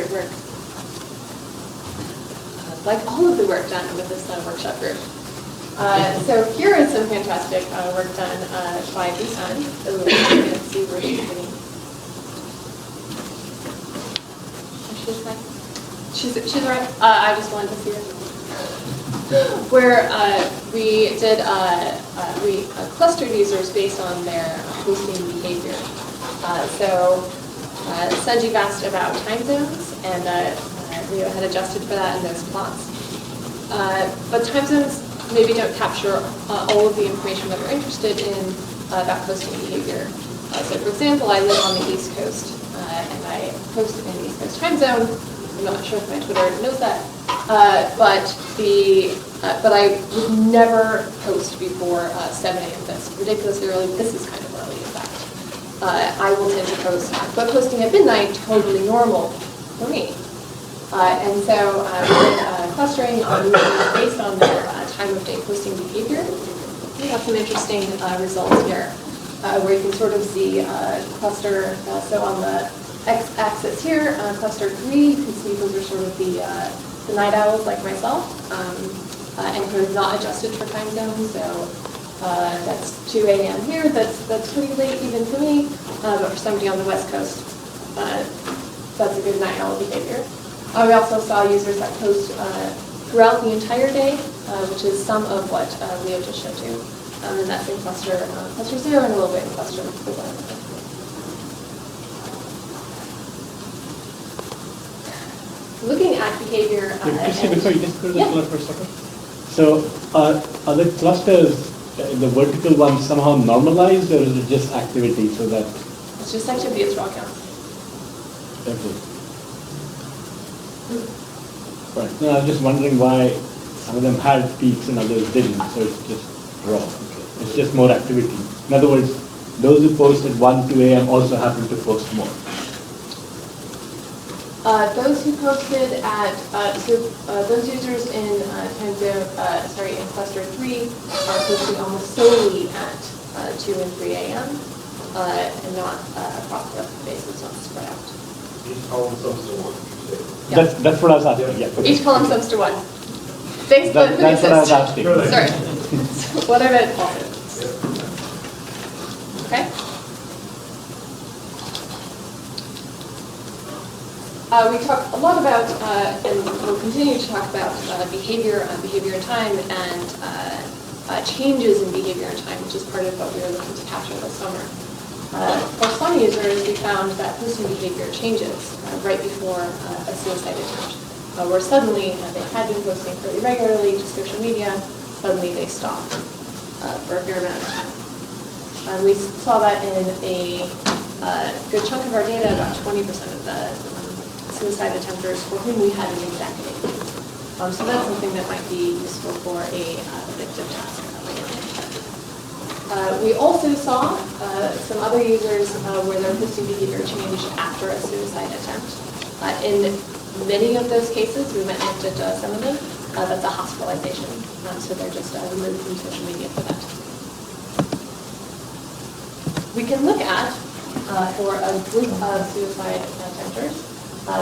great work. Like all of the work done with this workshop group. So here is some fantastic work done by Busan. Ooh, let's see where she's sitting. She's right. I just wanted to see her. Where we did we clustered users based on their hosting behavior. So Sanjeev asked about time zones, and Leo had adjusted for that in those plots. But time zones maybe don't capture all of the information that we're interested in about hosting behavior. So for example, I live on the East Coast, and I host in the East Coast time zone. I'm not sure if my Twitter knows that, but I would never post before 7 a.m. That's ridiculously early. This is kind of early, in fact. I will tend to post, but posting at midnight, totally normal for me. And so we're clustering on users based on their time of day posting behavior. We have some interesting results here, where you can sort of see cluster. So on the x-axis here, cluster 3, you can see those are sort of the night owls like myself, and kind of not adjusted for time zone. So that's 2 a.m. here. That's pretty late even for me, but for somebody on the West Coast, that's a good night owl behavior. We also saw users that post throughout the entire day, which is some of what Leo just showed you. And that's in cluster 0 and a little bit in cluster 1. Looking at behavior. Christy, sorry, just go to the cluster for a second. So are the clusters, the vertical ones, somehow normalized, or is it just activity so that? It's just activity, it's raw counts. Okay. Right. No, I was just wondering why some of them had peaks and others didn't, so it's just raw. Okay. It's just more activity. In other words, those who post at 1, 2 a.m. also happen to post more. Those who posted at, those users in in cluster 3 are posting almost solely at 2 and 3 a.m. And not across the rest of the day, so it's not spread out. Each column sums to 1. Yeah. That's what I was asking. Yeah. Okay. Each column sums to 1. Thanks for the That's what I was asking. Sorry. What I meant also. Okay. We talked a lot about, and we'll continue to talk about behavior in time, and changes in behavior in time, which is part of what we were looking to capture this summer. For some users, we found that posting behavior changes right before a suicide attempt, where suddenly they had been posting pretty regularly to social media, suddenly they stopped for a fair amount of time. We saw that in a good chunk of our data, about 20% of the suicide attempters for whom we had an exact date. So that's something that might be useful for a predictive task. We also saw some other users where their posting behavior changed after a suicide attempt. In many of those cases, we went and looked at some of them, that's a hospitalization. So they're just removed from social media for that. We can look at, for a group of suicide attempters,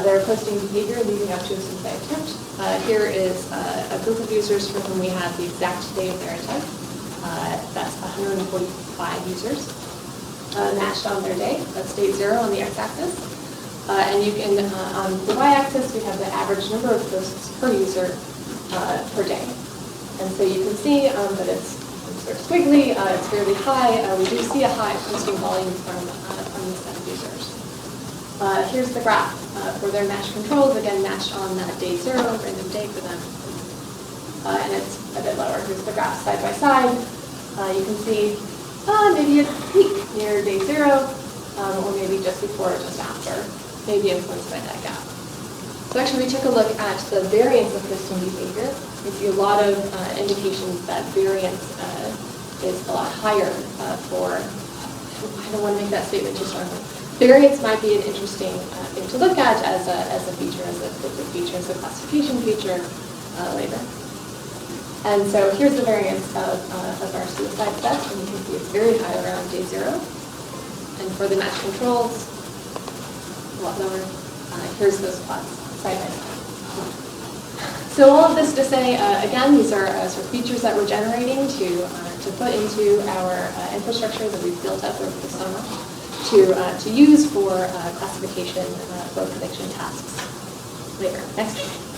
their posting behavior leading up to a suicide attempt. Here is a group of users for whom we have the exact day of their attempt. That's 145 users matched on their day. That's day 0 on the x-axis. And you can, on the y-axis, we have the average number of posts per user per day. And so you can see that it's sort of squiggly, it's fairly high. We do see a high posting volume from this set of users. Here's the graph for their match controls, again matched on day 0, random day for them. And it's a bit lower. Here's the graph side by side. You can see maybe a peak near day 0, or maybe just before or just after, maybe influenced by that gap. So actually we took a look at the variance of posting behavior. We see a lot of indications that variance is a lot higher for, I don't want to make that statement too strongly. Variance might be an interesting thing to look at as a feature, as a feature, as a classification feature later. And so here's the variance of our suicide death, and you can see it's very high around day 0. And for the match controls, a lot lower. Here's those plots side by side. So all of this to say, again, these are sort of features that we're generating to put into our infrastructure that we've built up over the summer to use for classification for prediction tasks later. Next.